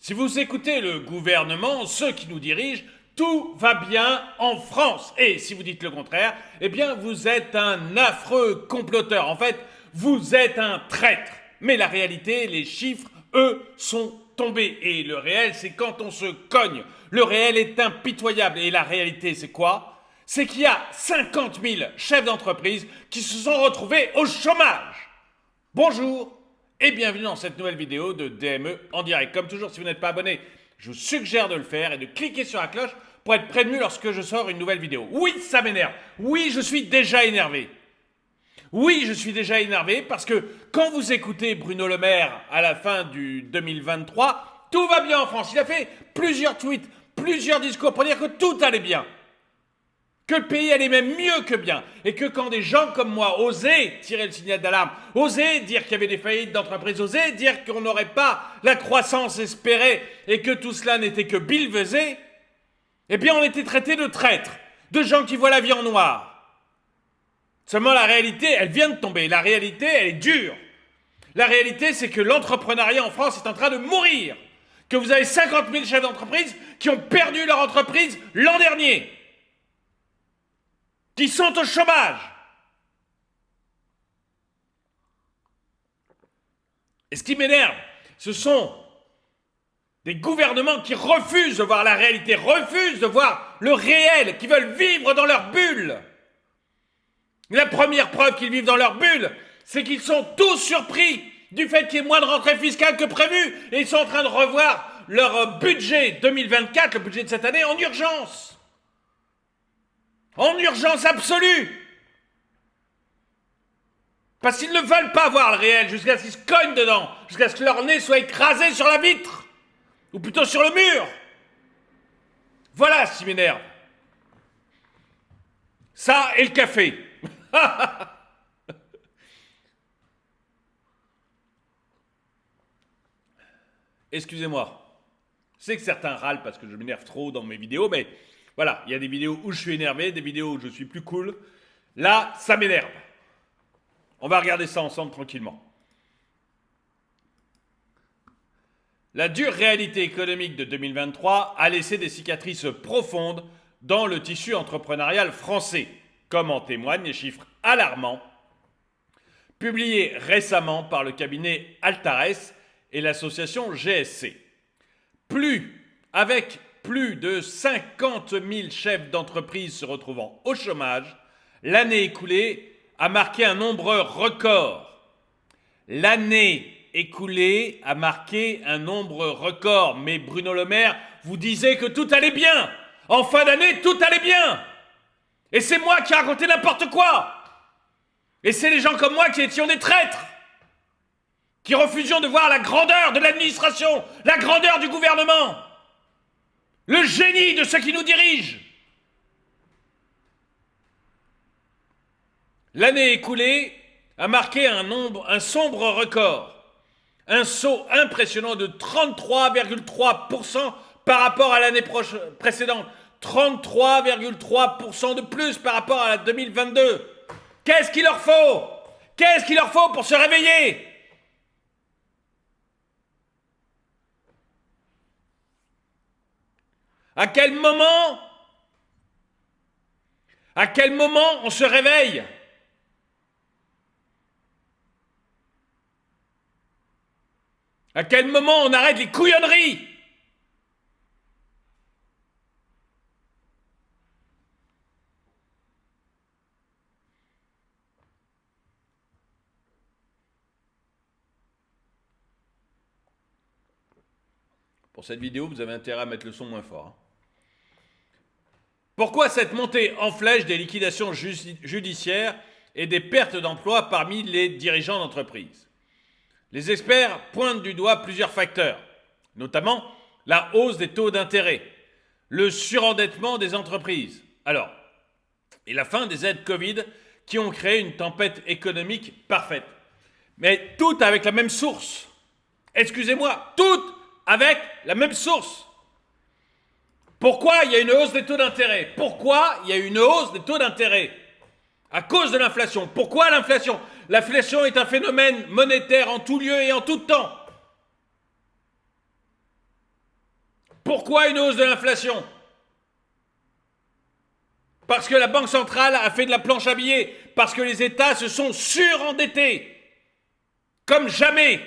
Si vous écoutez le gouvernement, ceux qui nous dirigent, tout va bien en France. Et si vous dites le contraire, eh bien vous êtes un affreux comploteur. En fait, vous êtes un traître. Mais la réalité, les chiffres, eux, sont tombés. Et le réel, c'est quand on se cogne. Le réel est impitoyable. Et la réalité, c'est quoi? C'est qu'il y a 50 000 chefs d'entreprise qui se sont retrouvés au chômage. Bonjour et bienvenue dans cette nouvelle vidéo de DME en direct. Comme toujours, si vous n'êtes pas abonné, je vous suggère de le faire et de cliquer sur la cloche pour être prévenu lorsque je sors une nouvelle vidéo. Oui, ça m'énerve. Oui, je suis déjà énervé. Oui, je suis déjà énervé parce que quand vous écoutez Bruno Le Maire à la fin du 2023, tout va bien en France. Il a fait plusieurs tweets, plusieurs discours pour dire que tout allait bien. Que le pays allait même mieux que bien. Et que quand des gens comme moi osaient tirer le signal d'alarme, osaient dire qu'il y avait des faillites d'entreprises, osaient dire qu'on n'aurait pas la croissance espérée et que tout cela n'était que billevesé, eh bien on était traités de traîtres, de gens qui voient la vie en noir. Seulement la réalité, elle vient de tomber. La réalité, elle est dure. La réalité, c'est que l'entrepreneuriat en France est en train de mourir. Que vous avez 50 000 chefs d'entreprise qui ont perdu leur entreprise l'an dernier. Qui sont au chômage. Et ce qui m'énerve, ce sont des gouvernements qui refusent de voir la réalité, refusent de voir le réel, qui veulent vivre dans leur bulle. La première preuve qu'ils vivent dans leur bulle, c'est qu'ils sont tous surpris du fait qu'il y ait moins de rentrées fiscales que prévu et ils sont en train de revoir leur budget 2024, le budget de cette année, en urgence. En urgence absolue. Parce qu'ils ne veulent pas voir le réel jusqu'à ce qu'ils se cognent dedans, jusqu'à ce que leur nez soit écrasé sur la vitre, ou plutôt sur le mur. Voilà ce qui m'énerve. Ça et le café. Excusez-moi. Je sais que certains râlent parce que je m'énerve trop dans mes vidéos, mais voilà, il y a des vidéos où je suis énervé, des vidéos où je suis plus cool. Là, ça m'énerve. On va regarder ça ensemble tranquillement. La dure réalité économique de 2023 a laissé des cicatrices profondes dans le tissu entrepreneurial français, comme en témoignent les chiffres alarmants publiés récemment par le cabinet Altares et l'association GSC. Avec plus de 50 000 chefs d'entreprise se retrouvant au chômage, l'année écoulée a marqué un nombre record. L'année écoulée a marqué un nombre record. Mais Bruno Le Maire vous disait que tout allait bien. En fin d'année, tout allait bien. Et c'est moi qui ai raconté n'importe quoi. Et c'est les gens comme moi qui étions des traîtres, qui refusions de voir la grandeur de l'administration, la grandeur du gouvernement, le génie de ceux qui nous dirigent. L'année écoulée a marqué un sombre record. Un saut impressionnant de 33,3% par rapport à l'année précédente. 33,3% de plus par rapport à la 2022. Qu'est-ce qu'il leur faut? Qu'est-ce qu'il leur faut pour se réveiller? À quel moment on se réveille? À quel moment on arrête les couillonneries? Pour cette vidéo, vous avez intérêt à mettre le son moins fort. Pourquoi cette montée en flèche des liquidations judiciaires et des pertes d'emplois parmi les dirigeants d'entreprise? Les experts pointent du doigt plusieurs facteurs, notamment la hausse des taux d'intérêt, le surendettement des entreprises, et la fin des aides Covid qui ont créé une tempête économique parfaite. Mais toutes avec la même source. Excusez-moi, toutes avec la même source. Pourquoi il y a une hausse des taux d'intérêt? Pourquoi il y a une hausse des taux d'intérêt? À cause de l'inflation. Pourquoi l'inflation? L'inflation est un phénomène monétaire en tout lieu et en tout temps. Pourquoi une hausse de l'inflation? Parce que la Banque centrale a fait de la planche à billets, parce que les États se sont surendettés, comme jamais.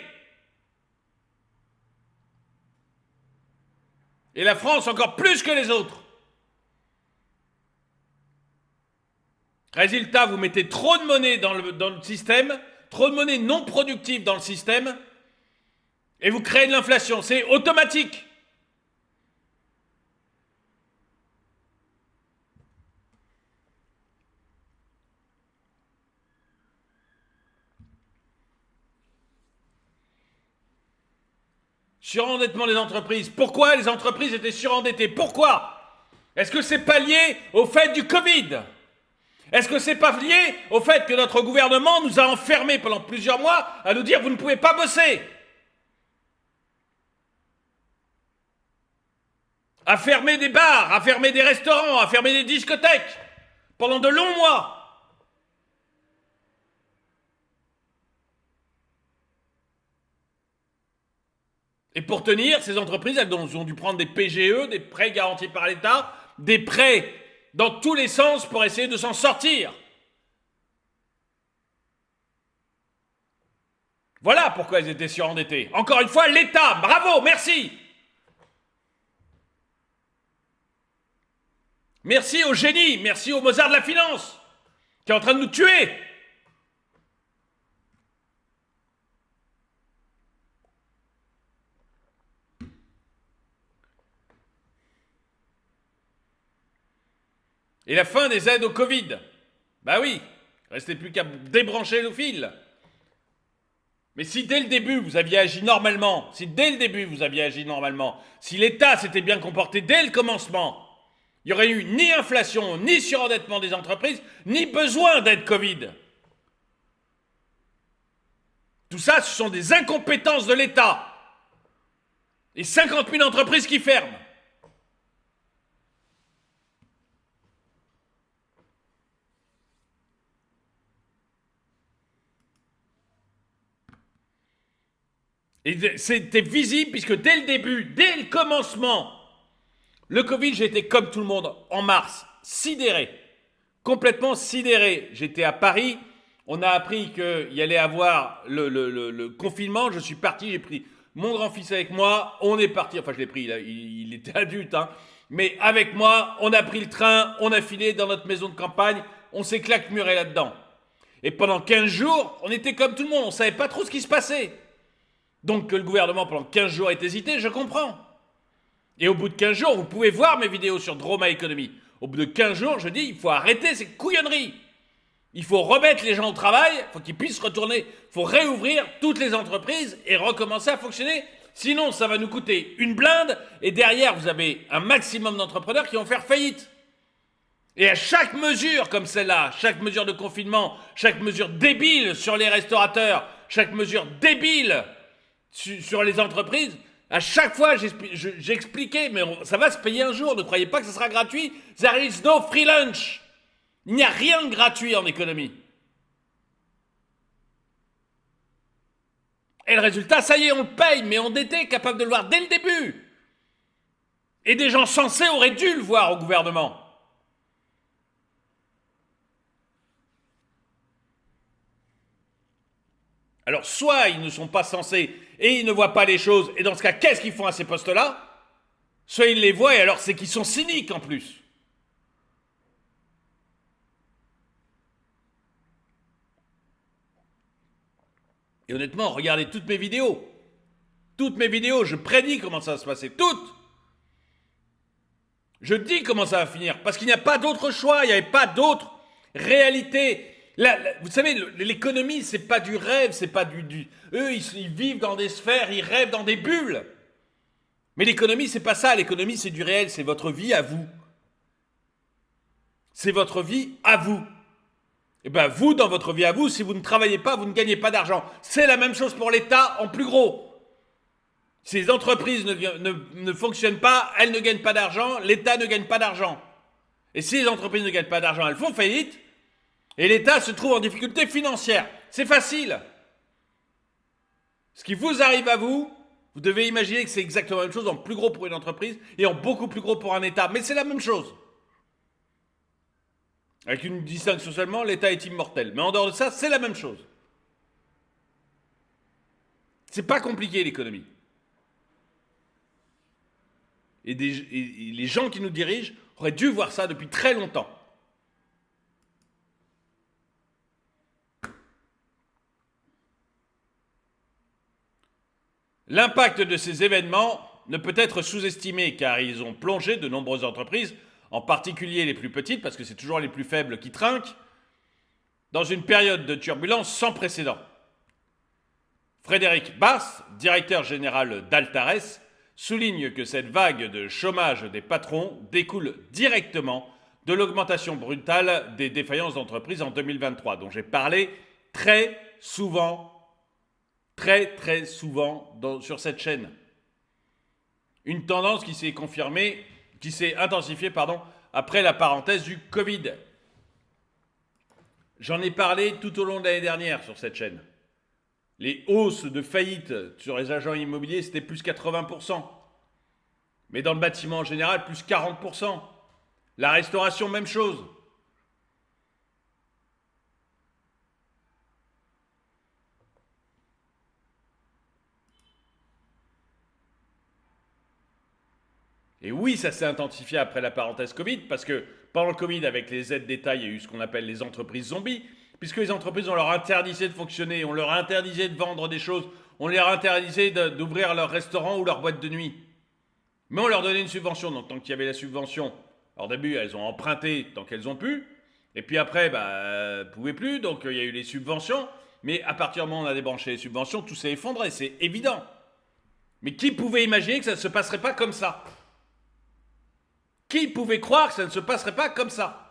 Et la France encore plus que les autres. Résultat, vous mettez trop de monnaie dans le système, trop de monnaie non productive dans le système, et vous créez de l'inflation. C'est automatique. Surendettement des entreprises. Pourquoi les entreprises étaient surendettées? Pourquoi? Est-ce que c'est pas lié au fait du Covid? Est-ce que c'est pas lié au fait que notre gouvernement nous a enfermés pendant plusieurs mois à nous dire vous ne pouvez pas bosser? À fermer des bars, à fermer des restaurants, à fermer des discothèques pendant de longs mois. Et pour tenir, ces entreprises, elles ont dû prendre des PGE, des prêts garantis par l'État, des prêts dans tous les sens pour essayer de s'en sortir. Voilà pourquoi elles étaient surendettées. Encore une fois, l'État, bravo, merci. Merci au génie, merci au Mozart de la finance, qui est en train de nous tuer. Et la fin des aides au Covid. Bah oui, restez plus qu'à débrancher le fil. Mais si dès le début vous aviez agi normalement, si l'État s'était bien comporté dès le commencement, il n'y aurait eu ni inflation, ni surendettement des entreprises, ni besoin d'aide Covid. Tout ça, ce sont des incompétences de l'État. Et 50 000 entreprises qui ferment. Et c'était visible puisque dès le début, dès le commencement, le Covid, j'étais comme tout le monde en mars, sidéré, complètement sidéré. J'étais à Paris, on a appris qu'il y allait avoir le confinement, je suis parti, j'ai pris mon grand-fils avec moi, on est parti, enfin je l'ai pris, il était adulte, hein, mais avec moi, on a pris le train, on a filé dans notre maison de campagne, on s'est claquemuré là-dedans. Et pendant 15 jours, on était comme tout le monde, on ne savait pas trop ce qui se passait. Donc que le gouvernement pendant 15 jours ait hésité, je comprends. Et au bout de 15 jours, vous pouvez voir mes vidéos sur Droma Économie. Au bout de 15 jours, je dis, il faut arrêter ces couillonneries. Il faut remettre les gens au travail, il faut qu'ils puissent retourner, il faut réouvrir toutes les entreprises et recommencer à fonctionner. Sinon, ça va nous coûter une blinde et derrière, vous avez un maximum d'entrepreneurs qui vont faire faillite. Et à chaque mesure comme celle-là, chaque mesure de confinement, chaque mesure débile sur les restaurateurs, chaque mesure débile sur les entreprises, à chaque fois j'expliquais, mais ça va se payer un jour, ne croyez pas que ce sera gratuit. There is no free lunch. Il n'y a rien de gratuit en économie. Et le résultat, ça y est, on le paye, mais endetté, capable de le voir dès le début. Et des gens censés auraient dû le voir au gouvernement. Alors, soit ils ne sont pas censés et ils ne voient pas les choses, et dans ce cas, qu'est-ce qu'ils font à ces postes-là? Soit ils les voient, et alors c'est qu'ils sont cyniques en plus. Et honnêtement, regardez toutes mes vidéos. Toutes mes vidéos, je prédis comment ça va se passer. Toutes! Je dis comment ça va finir, parce qu'il n'y a pas d'autre choix, il n'y avait pas d'autre réalité. Vous savez, l'économie, c'est pas du rêve, c'est pas eux, ils vivent dans des sphères, ils rêvent dans des bulles. Mais l'économie, c'est pas ça. L'économie, c'est du réel, c'est votre vie à vous. C'est votre vie à vous. Et bien, vous, dans votre vie à vous, si vous ne travaillez pas, vous ne gagnez pas d'argent. C'est la même chose pour l'État en plus gros. Si les entreprises ne fonctionnent pas, elles ne gagnent pas d'argent, l'État ne gagne pas d'argent. Et si les entreprises ne gagnent pas d'argent, elles font faillite, et l'État se trouve en difficulté financière. C'est facile. Ce qui vous arrive à vous, Vous devez imaginer que c'est exactement la même chose, en plus gros pour une entreprise et en beaucoup plus gros pour un État. Mais c'est la même chose. Avec une distinction seulement, l'État est immortel. Mais en dehors de ça, c'est la même chose. C'est pas compliqué l'économie. Et les gens qui nous dirigent auraient dû voir ça depuis très longtemps. L'impact de ces événements ne peut être sous-estimé car ils ont plongé de nombreuses entreprises, en particulier les plus petites, parce que c'est toujours les plus faibles qui trinquent, dans une période de turbulence sans précédent. Frédéric Bass, directeur général d'Altares, souligne que cette vague de chômage des patrons découle directement de l'augmentation brutale des défaillances d'entreprises en 2023, dont j'ai parlé très souvent sur cette chaîne. Une tendance qui s'est confirmée, qui s'est intensifiée, après la parenthèse du Covid. J'en ai parlé tout au long de l'année dernière sur cette chaîne. Les hausses de faillite sur les agents immobiliers, c'était plus 80%. Mais dans le bâtiment en général, plus 40%. La restauration, même chose. Et oui, ça s'est intensifié après la parenthèse Covid, parce que pendant le Covid, avec les aides d'État, il y a eu ce qu'on appelle les entreprises zombies, puisque les entreprises, on leur interdisait de fonctionner, on leur interdisait de vendre des choses, on leur interdisait d'ouvrir leur restaurant ou leur boîte de nuit. Mais on leur donnait une subvention, donc tant qu'il y avait la subvention, alors au début, elles ont emprunté tant qu'elles ont pu, et puis après, elles ne pouvaient plus, donc il y a eu les subventions, mais à partir du moment où on a débranché les subventions, tout s'est effondré, c'est évident. Mais qui pouvait imaginer que ça ne se passerait pas comme ça ? Qui pouvait croire que ça ne se passerait pas comme ça ?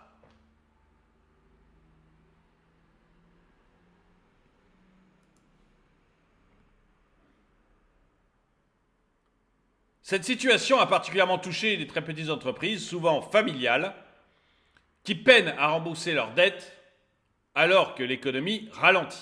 Cette situation a particulièrement touché les très petites entreprises, souvent familiales, qui peinent à rembourser leurs dettes alors que l'économie ralentit.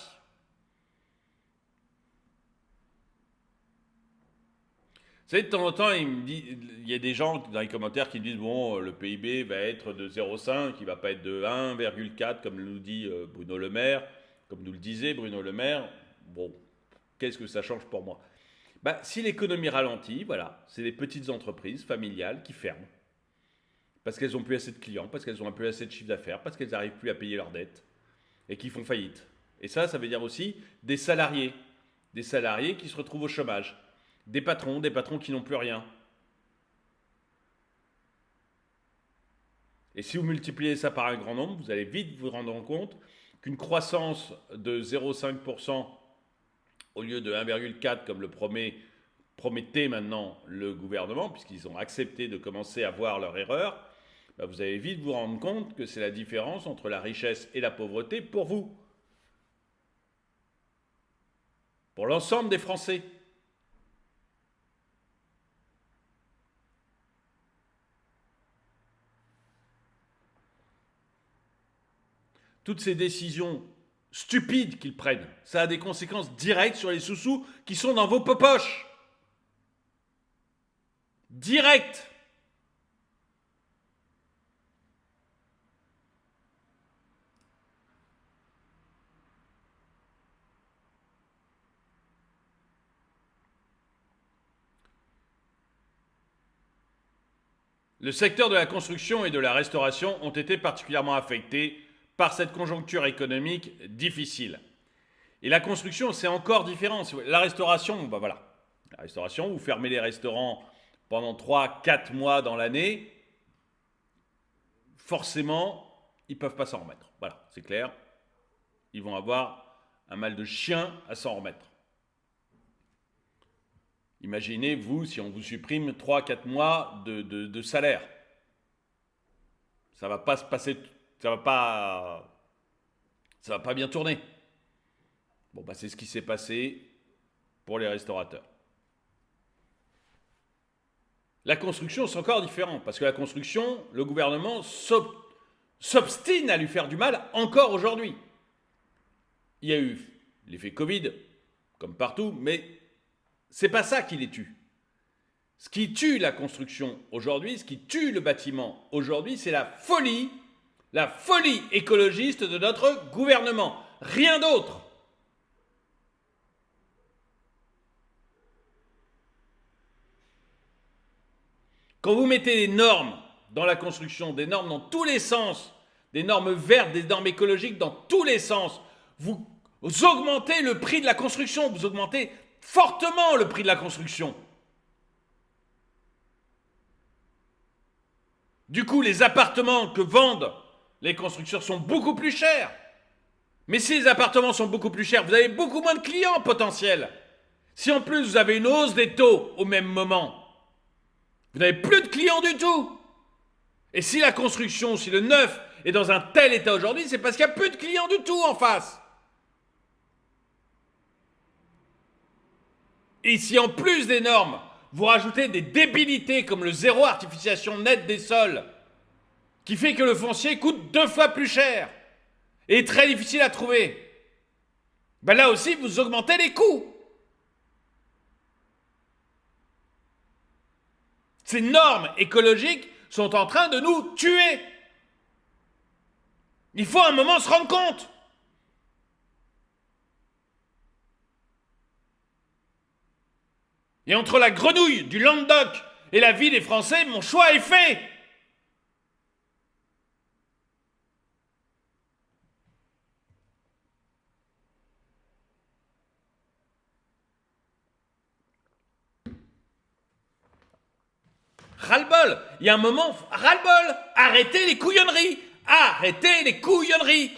Vous savez, de temps en temps, il y a des gens dans les commentaires qui disent bon, le PIB va être de 0,5, il ne va pas être de 1,4 comme nous dit Bruno Le Maire, comme nous le disait Bruno Le Maire. Bon, qu'est-ce que ça change pour moi ? Si l'économie ralentit, voilà, c'est les petites entreprises familiales qui ferment. Parce qu'elles n'ont plus assez de clients, parce qu'elles n'ont plus assez de chiffre d'affaires, parce qu'elles n'arrivent plus à payer leurs dettes et qui font faillite. Et ça veut dire aussi des salariés qui se retrouvent au chômage. Des patrons qui n'ont plus rien. Et si vous multipliez ça par un grand nombre, vous allez vite vous rendre compte qu'une croissance de 0,5% au lieu de 1,4 comme le promettait maintenant le gouvernement, puisqu'ils ont accepté de commencer à voir leur erreur, vous allez vite vous rendre compte que c'est la différence entre la richesse et la pauvreté pour vous. Pour l'ensemble des Français. Toutes ces décisions stupides qu'ils prennent, ça a des conséquences directes sur les sous-sous qui sont dans vos poches. Direct. Le secteur de la construction et de la restauration ont été particulièrement affectés par cette conjoncture économique difficile. Et la construction, c'est encore différent. La restauration, voilà. La restauration, vous fermez les restaurants pendant 3-4 mois dans l'année, forcément, ils ne peuvent pas s'en remettre. Voilà, c'est clair. Ils vont avoir un mal de chien à s'en remettre. Imaginez, vous, si on vous supprime 3-4 mois de salaire. Ça ne va pas se passer... Ça va pas bien tourner. Bon, c'est ce qui s'est passé pour les restaurateurs. La construction, c'est encore différent, parce que la construction, le gouvernement s'obstine à lui faire du mal encore aujourd'hui. Il y a eu l'effet Covid, comme partout, mais c'est pas ça qui les tue. Ce qui tue la construction aujourd'hui, ce qui tue le bâtiment aujourd'hui, c'est la folie écologiste de notre gouvernement. Rien d'autre. Quand vous mettez des normes dans la construction, des normes dans tous les sens, des normes vertes, des normes écologiques dans tous les sens, vous augmentez le prix de la construction, vous augmentez fortement le prix de la construction. Du coup, les appartements que vendent les constructeurs sont beaucoup plus chers. Mais si les appartements sont beaucoup plus chers, vous avez beaucoup moins de clients potentiels. Si en plus vous avez une hausse des taux au même moment, vous n'avez plus de clients du tout. Et si la construction, si le neuf est dans un tel état aujourd'hui, c'est parce qu'il n'y a plus de clients du tout en face. Et si en plus des normes, vous rajoutez des débilités comme le zéro artificialisation nette des sols, qui fait que le foncier coûte 2 fois plus cher et est très difficile à trouver, ben là aussi vous augmentez les coûts. Ces normes écologiques sont en train de nous tuer. Il faut à un moment se rendre compte. Et entre la grenouille du Languedoc et la vie des Français, mon choix est fait. Ras-le-bol. Il y a un moment, ras-le-bol. Arrêtez les couillonneries. Arrêtez les couillonneries.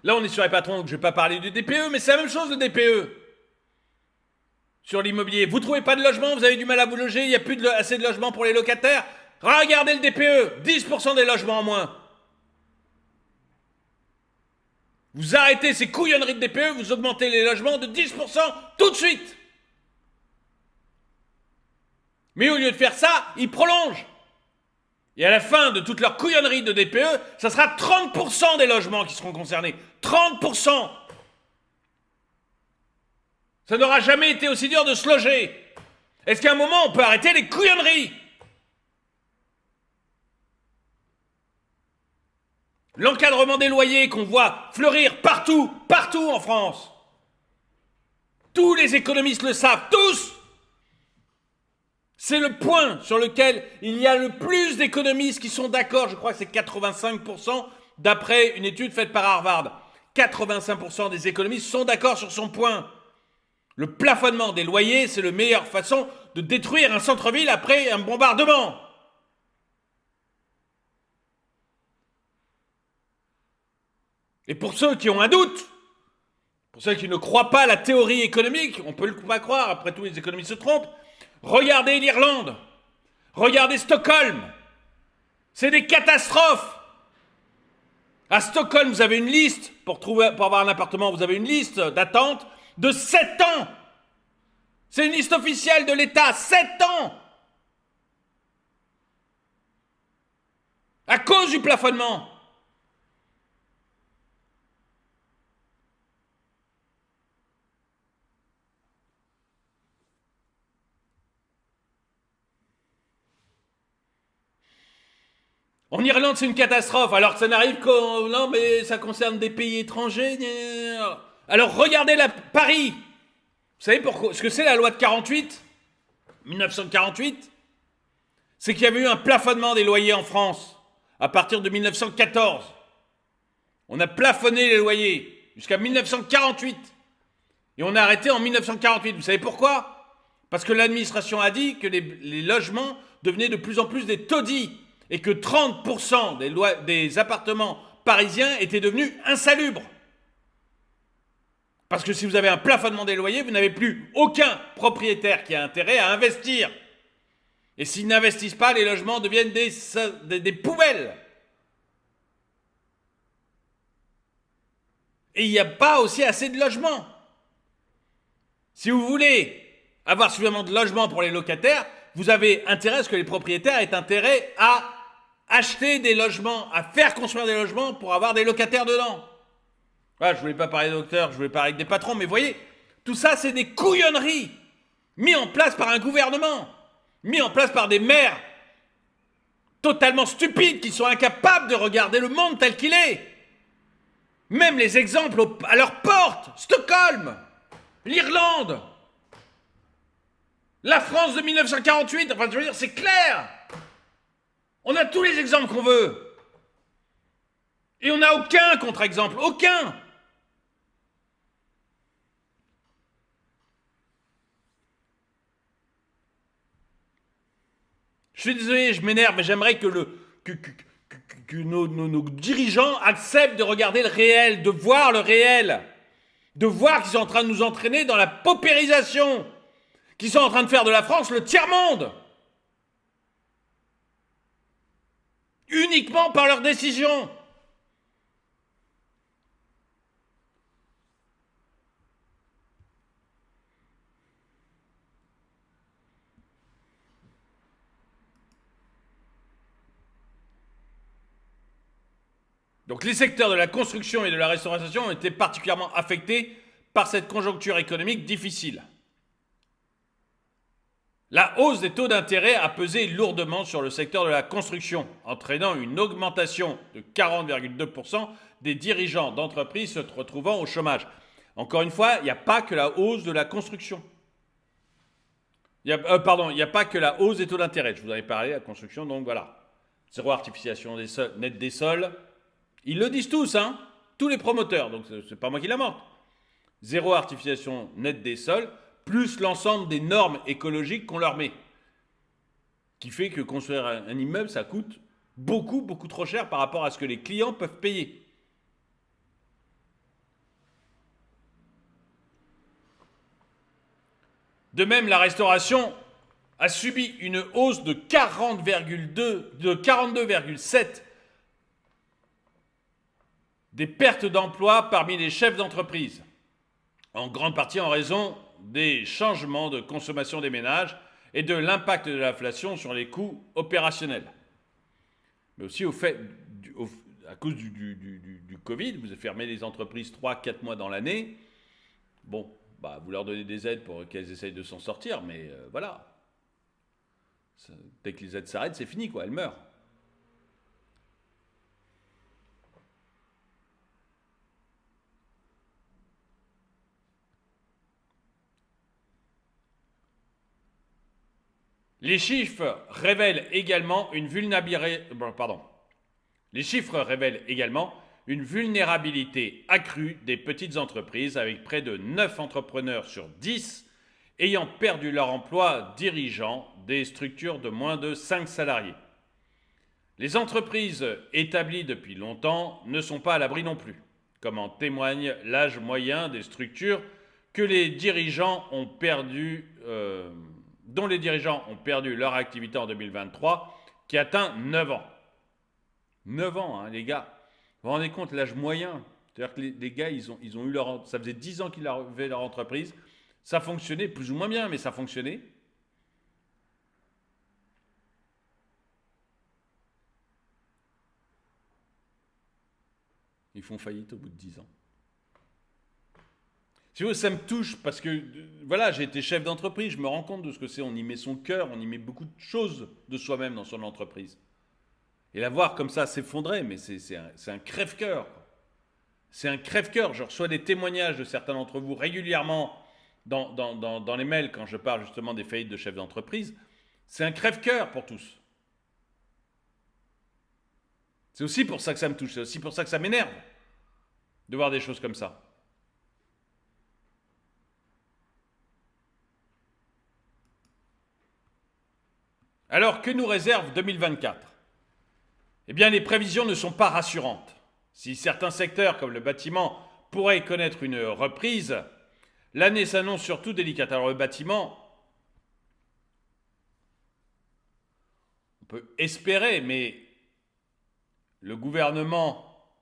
Là, on est sur les patrons, donc je ne vais pas parler du DPE, mais c'est la même chose le DPE. Sur l'immobilier. Vous ne trouvez pas de logement, vous avez du mal à vous loger, il n'y a plus assez de logements pour les locataires. Regardez le DPE, 10% des logements en moins. Vous arrêtez ces couillonneries de DPE, vous augmentez les logements de 10% tout de suite. Mais au lieu de faire ça, ils prolongent. Et à la fin de toute leur couillonnerie de DPE, ça sera 30% des logements qui seront concernés. 30%. Ça n'aura jamais été aussi dur de se loger. Est-ce qu'à un moment, on peut arrêter les couillonneries? L'encadrement des loyers qu'on voit fleurir partout en France. Tous les économistes le savent, tous. C'est le point sur lequel il y a le plus d'économistes qui sont d'accord, je crois que c'est 85%, d'après une étude faite par Harvard. 85% des économistes sont d'accord sur son point. Le plafonnement des loyers, c'est la meilleure façon de détruire un centre-ville après un bombardement. Et pour ceux qui ont un doute, pour ceux qui ne croient pas à la théorie économique, on peut pas croire, après tout les économistes se trompent, regardez l'Irlande, regardez Stockholm, c'est des catastrophes. À Stockholm, vous avez une liste, pour avoir un appartement, vous avez une liste d'attente de 7 ans. C'est une liste officielle de l'État, 7 ans. À cause du plafonnement. En Irlande, c'est une catastrophe, alors que ça n'arrive qu'au... Non, mais ça concerne des pays étrangers. Alors, regardez Paris. Vous savez pourquoi? Ce que c'est la loi de 1948, c'est qu'il y avait eu un plafonnement des loyers en France à partir de 1914. On a plafonné les loyers jusqu'à 1948. Et on a arrêté en 1948. Vous savez pourquoi? Parce que l'administration a dit que les logements devenaient de plus en plus des taudis. Et que 30% des appartements parisiens étaient devenus insalubres. Parce que si vous avez un plafonnement des loyers, vous n'avez plus aucun propriétaire qui a intérêt à investir. Et s'ils n'investissent pas, les logements deviennent des poubelles. Et il n'y a pas aussi assez de logements. Si vous voulez avoir suffisamment de logements pour les locataires, vous avez intérêt à ce que les propriétaires aient intérêt à acheter des logements, à faire construire des logements pour avoir des locataires dedans. Ah, je voulais pas parler de docteurs, je voulais parler des patrons, mais vous voyez, tout ça, c'est des couillonneries mis en place par un gouvernement, mis en place par des maires totalement stupides qui sont incapables de regarder le monde tel qu'il est. Même les exemples à leur porte, Stockholm, l'Irlande, la France de 1948, enfin je veux dire, c'est clair. On a tous les exemples qu'on veut. Et on n'a aucun contre-exemple, aucun. Je suis désolé, je m'énerve, mais j'aimerais que nos dirigeants acceptent de regarder le réel, de voir le réel, de voir qu'ils sont en train de nous entraîner dans la paupérisation, qu'ils sont en train de faire de la France le tiers-monde. Uniquement par leurs décisions. Donc les secteurs de la construction et de la restauration ont été particulièrement affectés par cette conjoncture économique difficile. La hausse des taux d'intérêt a pesé lourdement sur le secteur de la construction, entraînant une augmentation de 40,2% des dirigeants d'entreprises se retrouvant au chômage. Encore une fois, il n'y a pas que la hausse de la construction. Il n'y a pas que la hausse des taux d'intérêt. Je vous avais parlé de la construction, donc voilà. Zéro artificialisation nette des sols. Ils le disent tous, hein, tous les promoteurs, donc c'est pas moi qui l'invente. Zéro artificialisation nette des sols, plus l'ensemble des normes écologiques qu'on leur met. Qui fait que construire un immeuble, ça coûte beaucoup, beaucoup trop cher par rapport à ce que les clients peuvent payer. De même, la restauration a subi une hausse de 42,7 des pertes d'emplois parmi les chefs d'entreprise, en grande partie en raison des changements de consommation des ménages et de l'impact de l'inflation sur les coûts opérationnels. Mais aussi à cause du Covid, vous avez fermé les entreprises 3-4 mois dans l'année. Bon, vous leur donnez des aides pour qu'elles essayent de s'en sortir, mais voilà. Dès que les aides s'arrêtent, c'est fini, quoi, elles meurent. Les chiffres révèlent également une vulnérabilité accrue des petites entreprises, avec près de 9 entrepreneurs sur 10 ayant perdu leur emploi dirigeant des structures de moins de 5 salariés. Les entreprises établies depuis longtemps ne sont pas à l'abri non plus, comme en témoigne l'âge moyen des structures dont les dirigeants ont perdu leur activité en 2023, qui atteint 9 ans. 9 ans, hein, les gars. Vous vous rendez compte, l'âge moyen. C'est-à-dire que les gars, ils ont eu ça faisait 10 ans qu'ils avaient leur entreprise. Ça fonctionnait plus ou moins bien, mais ça fonctionnait. Ils font faillite au bout de 10 ans. Si vous voulez, ça me touche parce que, voilà, j'ai été chef d'entreprise, je me rends compte de ce que c'est. On y met son cœur, on y met beaucoup de choses de soi-même dans son entreprise. Et la voir comme ça s'effondrer, mais c'est un crève-cœur. C'est un crève-cœur. Je reçois des témoignages de certains d'entre vous régulièrement dans les mails quand je parle justement des faillites de chefs d'entreprise. C'est un crève-cœur pour tous. C'est aussi pour ça que ça me touche, c'est aussi pour ça que ça m'énerve de voir des choses comme ça. Alors, que nous réserve 2024 ? Eh bien, les prévisions ne sont pas rassurantes. Si certains secteurs, comme le bâtiment, pourraient connaître une reprise, l'année s'annonce surtout délicate. Alors, le bâtiment, on peut espérer, mais le gouvernement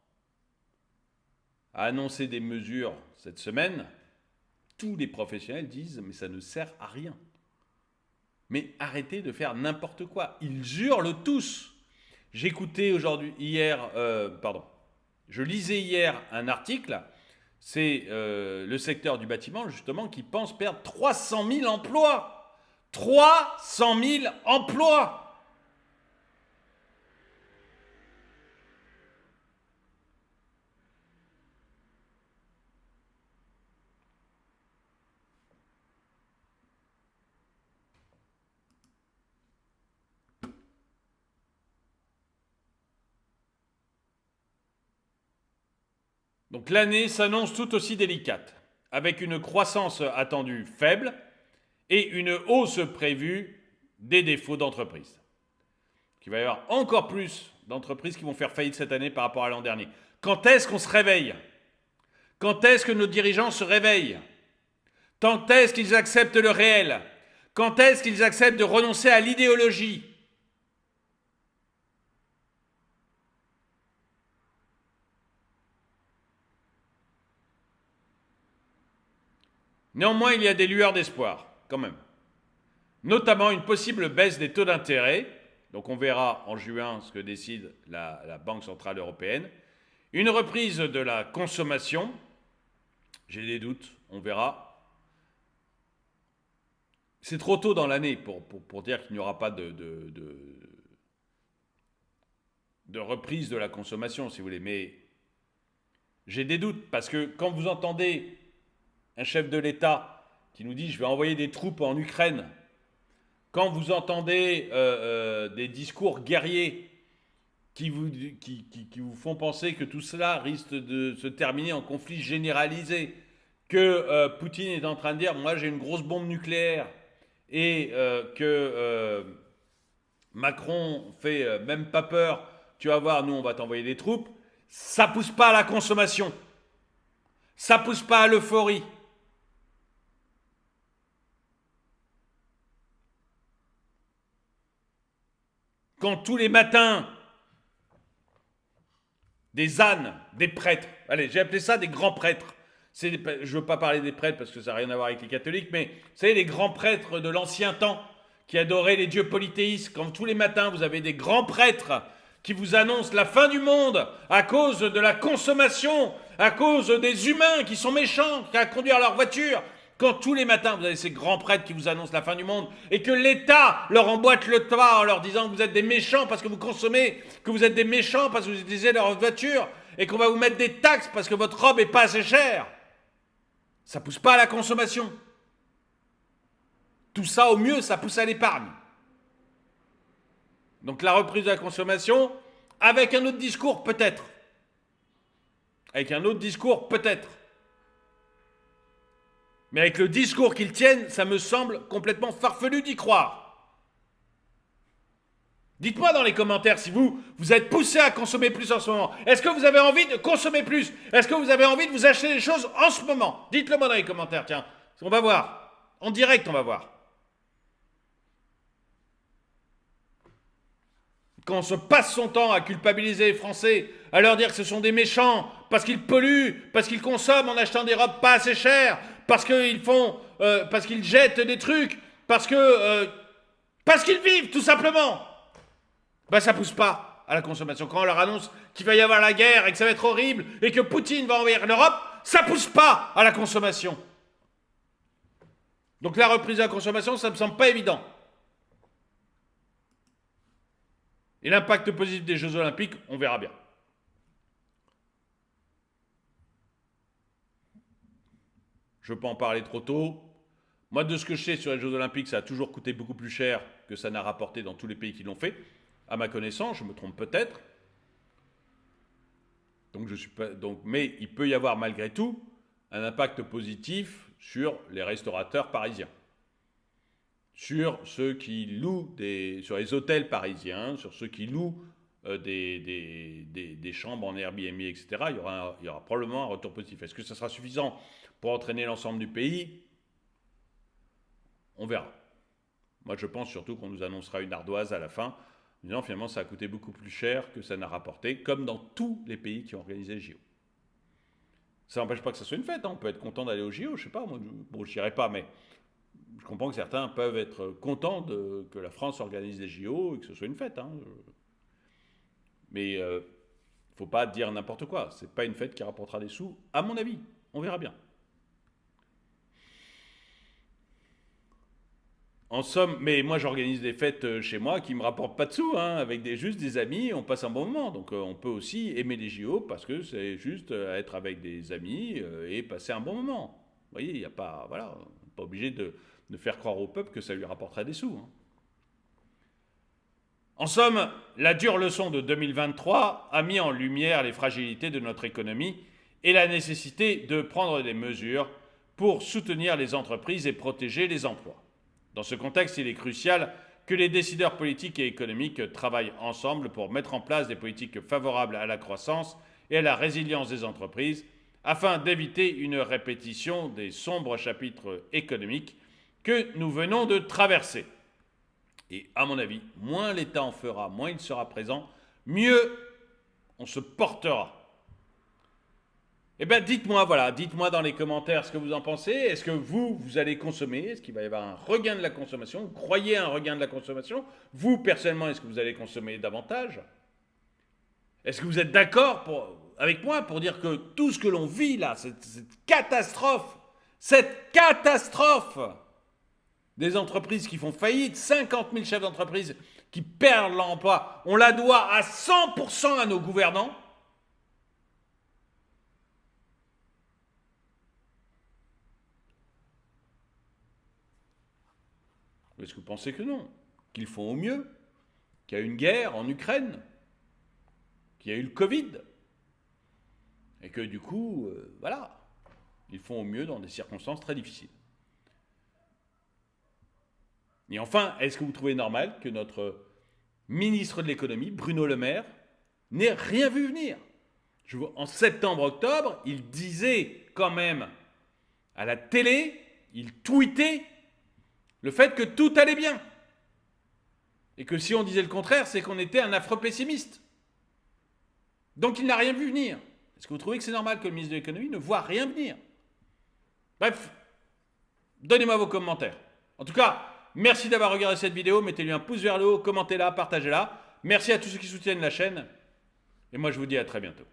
a annoncé des mesures cette semaine. Tous les professionnels disent « mais ça ne sert à rien ». Mais arrêtez de faire n'importe quoi. Ils hurlent tous. Je lisais hier un article C'est le secteur du bâtiment, justement, qui pense perdre 300 000 emplois. 300 000 emplois. Donc l'année s'annonce tout aussi délicate, avec une croissance attendue faible et une hausse prévue des défauts d'entreprises. Il va y avoir encore plus d'entreprises qui vont faire faillite cette année par rapport à l'an dernier. Quand est-ce qu'on se réveille? Quand est-ce que nos dirigeants se réveillent? Quand est-ce qu'ils acceptent le réel? Quand est-ce qu'ils acceptent de renoncer à l'idéologie? Néanmoins, il y a des lueurs d'espoir, quand même. Notamment une possible baisse des taux d'intérêt. Donc on verra en juin ce que décide la Banque Centrale Européenne. Une reprise de la consommation. J'ai des doutes, on verra. C'est trop tôt dans l'année pour dire qu'il n'y aura pas de reprise de la consommation, si vous voulez. Mais j'ai des doutes, parce que quand vous entendez un chef de l'État qui nous dit « je vais envoyer des troupes en Ukraine », quand vous entendez des discours guerriers qui vous font penser que tout cela risque de se terminer en conflit généralisé, que Poutine est en train de dire « moi j'ai une grosse bombe nucléaire », et que Macron fait même pas peur, tu vas voir, nous on va t'envoyer des troupes, ça pousse pas à la consommation, ça pousse pas à l'euphorie. Quand tous les matins, des ânes, des prêtres, allez, j'ai appelé ça des grands prêtres. Je ne veux pas parler des prêtres parce que ça n'a rien à voir avec les catholiques, mais vous savez, les grands prêtres de l'ancien temps qui adoraient les dieux polythéistes, quand tous les matins vous avez des grands prêtres qui vous annoncent la fin du monde à cause de la consommation, à cause des humains qui sont méchants, qui à conduire leur voiture, quand tous les matins vous avez ces grands prêtres qui vous annoncent la fin du monde et que l'État leur emboîte le pas en leur disant que vous êtes des méchants parce que vous consommez, que vous êtes des méchants parce que vous utilisez leur voiture et qu'on va vous mettre des taxes parce que votre robe est pas assez chère, ça pousse pas à la consommation. Tout ça, au mieux, ça pousse à l'épargne. Donc la reprise de la consommation, avec un autre discours peut-être. Avec un autre discours peut-être. Mais avec le discours qu'ils tiennent, ça me semble complètement farfelu d'y croire. Dites-moi dans les commentaires si vous êtes poussé à consommer plus en ce moment. Est-ce que vous avez envie de consommer plus? Est-ce que vous avez envie de vous acheter des choses en ce moment? Dites-le moi dans les commentaires, tiens. On va voir. En direct, on va voir. Quand on se passe son temps à culpabiliser les Français, à leur dire que ce sont des méchants, parce qu'ils polluent, parce qu'ils consomment en achetant des robes pas assez chères, parce qu'ils jettent des trucs, parce qu'ils vivent tout simplement. Ben ça pousse pas à la consommation. Quand on leur annonce qu'il va y avoir la guerre et que ça va être horrible et que Poutine va envahir l'Europe, ça pousse pas à la consommation. Donc la reprise de la consommation, ça me semble pas évident. Et l'impact positif des Jeux Olympiques, on verra bien. Je ne veux pas en parler trop tôt. Moi, de ce que je sais sur les Jeux Olympiques, ça a toujours coûté beaucoup plus cher que ça n'a rapporté dans tous les pays qui l'ont fait. À ma connaissance, je me trompe peut-être. Mais il peut y avoir malgré tout un impact positif sur les restaurateurs parisiens, sur ceux qui louent sur les hôtels parisiens, sur ceux qui louent des chambres en Airbnb, etc. Il y aura probablement un retour positif. Est-ce que ça sera suffisant pour entraîner l'ensemble du pays? On verra. Moi, je pense surtout qu'on nous annoncera une ardoise à la fin, en disant finalement ça a coûté beaucoup plus cher que ça n'a rapporté, comme dans tous les pays qui ont organisé le JO. Ça n'empêche pas que ça soit une fête, hein. On peut être content d'aller au JO, je sais pas, moi, je n'irai pas, mais je comprends que certains peuvent être contents que la France organise les JO et que ce soit une fête. Hein. Mais il ne faut pas dire n'importe quoi. Ce n'est pas une fête qui rapportera des sous, à mon avis. On verra bien. En somme, mais moi j'organise des fêtes chez moi qui me rapportent pas de sous, hein, avec juste des amis, on passe un bon moment. Donc on peut aussi aimer les JO parce que c'est juste être avec des amis et passer un bon moment. Vous voyez, il n'y a pas, voilà, on n'est pas obligé de faire croire au peuple que ça lui rapporterait des sous, hein. En somme, la dure leçon de 2023 a mis en lumière les fragilités de notre économie et la nécessité de prendre des mesures pour soutenir les entreprises et protéger les emplois. Dans ce contexte, il est crucial que les décideurs politiques et économiques travaillent ensemble pour mettre en place des politiques favorables à la croissance et à la résilience des entreprises, afin d'éviter une répétition des sombres chapitres économiques que nous venons de traverser. Et à mon avis, moins l'État en fera, moins il sera présent, mieux on se portera. Eh bien, dites-moi, voilà, dites-moi dans les commentaires ce que vous en pensez. Est-ce que vous allez consommer? Est-ce qu'il va y avoir un regain de la consommation? Vous croyez à un regain de la consommation? Vous, personnellement, est-ce que vous allez consommer davantage? Est-ce que vous êtes d'accord avec moi pour dire que tout ce que l'on vit là, cette catastrophe des entreprises qui font faillite, 50 000 chefs d'entreprise qui perdent l'emploi, on la doit à 100% à nos gouvernants? Ou est-ce que vous pensez que non? Qu'ils font au mieux? Qu'il y a une guerre en Ukraine? Qu'il y a eu le Covid? Et que du coup, voilà, ils font au mieux dans des circonstances très difficiles. Et enfin, est-ce que vous trouvez normal que notre ministre de l'économie, Bruno Le Maire, n'ait rien vu venir? En septembre-octobre, il disait quand même à la télé, il tweetait le fait que tout allait bien. Et que si on disait le contraire, c'est qu'on était un affreux pessimiste. Donc il n'a rien vu venir. Est-ce que vous trouvez que c'est normal que le ministre de l'économie ne voit rien venir? Bref, donnez-moi vos commentaires. En tout cas, merci d'avoir regardé cette vidéo. Mettez-lui un pouce vers le haut, commentez-la, partagez-la. Merci à tous ceux qui soutiennent la chaîne. Et moi, je vous dis à très bientôt.